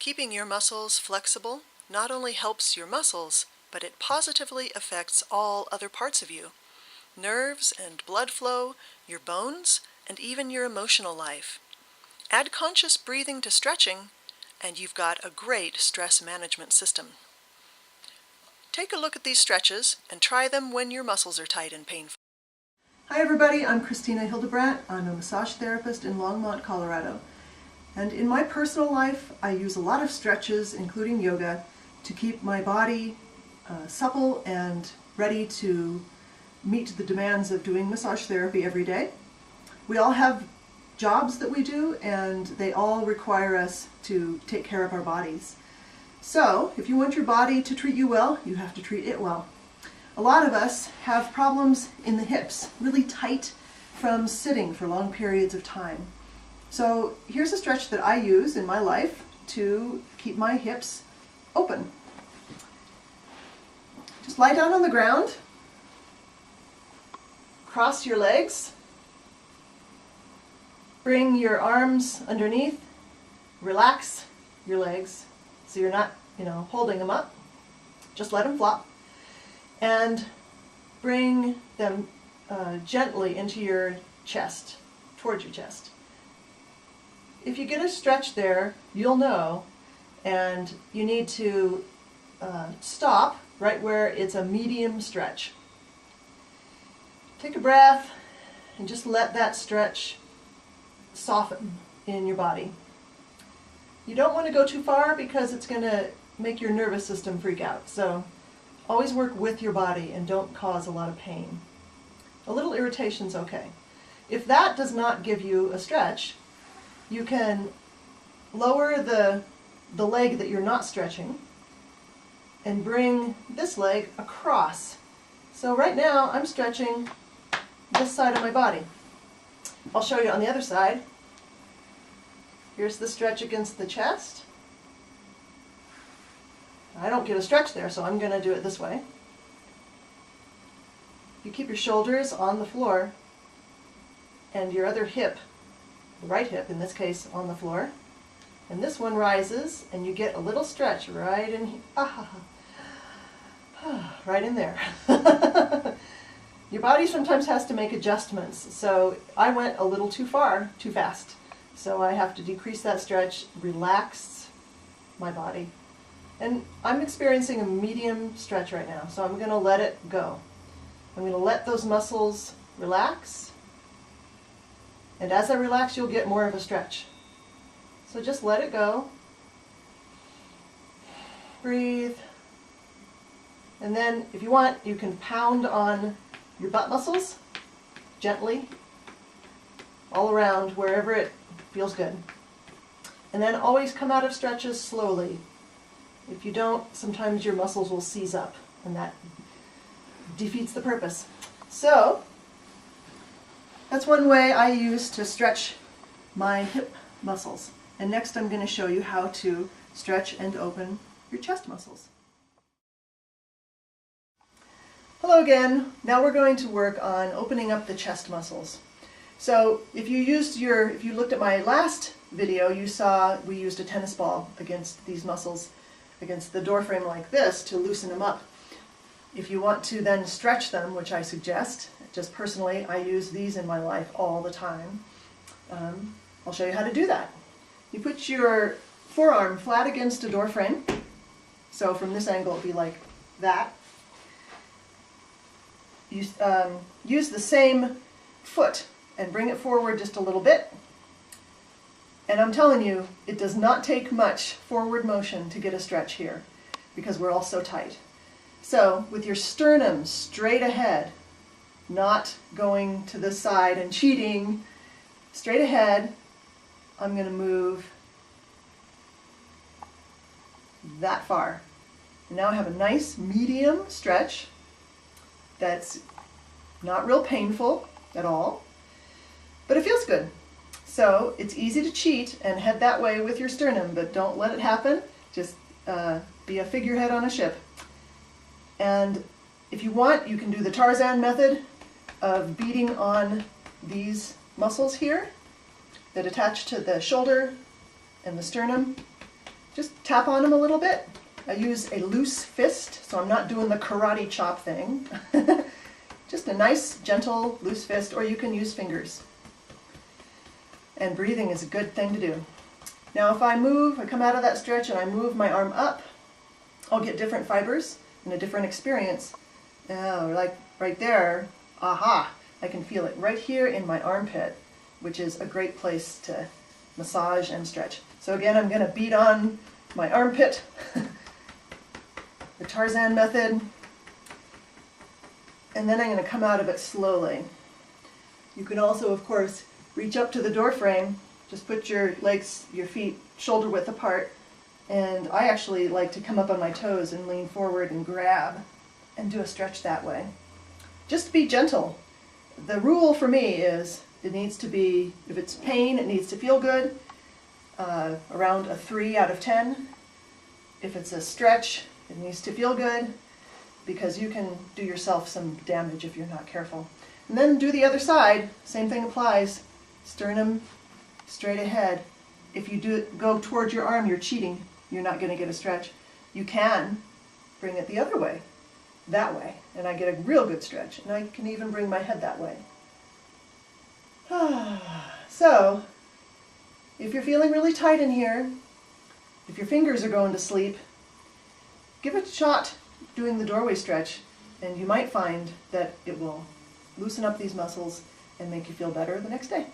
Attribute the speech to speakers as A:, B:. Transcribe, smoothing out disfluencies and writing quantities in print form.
A: Keeping your muscles flexible not only helps your muscles, but it positively affects all other parts of you. Nerves and blood flow, your bones, and even your emotional life. Add conscious breathing to stretching, and you've got a great stress management system. Take a look at these stretches and try them when your muscles are tight and painful.
B: Hi everybody, I'm Christina Hildebrandt. I'm a massage therapist in Longmont, Colorado. And in my personal life, I use a lot of stretches, including yoga, to keep my body supple and ready to meet the demands of doing massage therapy every day. We all have jobs that we do, and they all require us to take care of our bodies. So, if you want your body to treat you well, you have to treat it well. A lot of us have problems in the hips, really tight from sitting for long periods of time. So here's a stretch that I use in my life to keep my hips open. Just lie down on the ground, cross your legs, bring your arms underneath, relax your legs so you're not, holding them up. Just let them flop. And bring them gently into your chest, towards your chest. If you get a stretch there, you'll know, and you need to stop right where it's a medium stretch. Take a breath and just let that stretch soften in your body. You don't want to go too far because it's going to make your nervous system freak out. So always work with your body and don't cause a lot of pain. A little irritation's okay. If that does not give you a stretch, you can lower the leg that you're not stretching and bring this leg across. So right now I'm stretching this side of my body. I'll show you on the other side. Here's the stretch against the chest. I don't get a stretch there, so I'm going to do it this way. You keep your shoulders on the floor and your other hip, the right hip in this case, on the floor. And this one rises and you get a little stretch right in right in there. Your body sometimes has to make adjustments, so I went a little too far, too fast. So I have to decrease that stretch, relax my body. And I'm experiencing a medium stretch right now, so I'm going to let it go. I'm going to let those muscles relax. And as I relax, you'll get more of a stretch. So just let it go. Breathe. And then, if you want, you can pound on your butt muscles gently, all around, wherever it feels good. And then always come out of stretches slowly. If you don't, sometimes your muscles will seize up, and that defeats the purpose. So, that's one way I use to stretch my hip muscles. And next I'm going to show you how to stretch and open your chest muscles. Hello again. Now we're going to work on opening up the chest muscles. So if you looked at my last video, you saw we used a tennis ball against these muscles, against the door frame like this, to loosen them up. If you want to then stretch them, which I suggest, just personally, I use these in my life all the time. I'll show you how to do that. You put your forearm flat against a door frame. So from this angle it'll be like that. You use the same foot and bring it forward just a little bit. And I'm telling you, it does not take much forward motion to get a stretch here because we're all so tight. So with your sternum straight ahead, not going to the side and cheating, straight ahead, I'm going to move that far. And now I have a nice medium stretch that's not real painful at all, but it feels good. So it's easy to cheat and head that way with your sternum, but don't let it happen. Just be a figurehead on a ship. And if you want, you can do the Tarzan method of beating on these muscles here that attach to the shoulder and the sternum just tap on them a little bit. I use a loose fist, so I'm not doing the karate chop thing. Just a nice, gentle, loose fist, or you can use fingers. And breathing is a good thing to do. Now if I come out of that stretch and I move my arm up, I'll get different fibers and a different experience. Oh, like right there, aha, I can feel it right here in my armpit, which is a great place to massage and stretch. So again, I'm going to beat on my armpit, the Tarzan method, and then I'm going to come out of it slowly. You can also, of course, reach up to the door frame, just put your legs, your feet shoulder width apart, and I actually like to come up on my toes and lean forward and grab and do a stretch that way. Just be gentle. The rule for me is it needs to be, if it's pain, it needs to feel good, around a 3 out of 10. If it's a stretch, it needs to feel good, because you can do yourself some damage if you're not careful. And then do the other side, same thing applies. Sternum straight ahead. If you go towards your arm, you're cheating. You're not going to get a stretch. You can bring it the other way, that way, and I get a real good stretch. And I can even bring my head that way. So, if you're feeling really tight in here, if your fingers are going to sleep, give it a shot doing the doorway stretch, and you might find that it will loosen up these muscles and make you feel better the next day.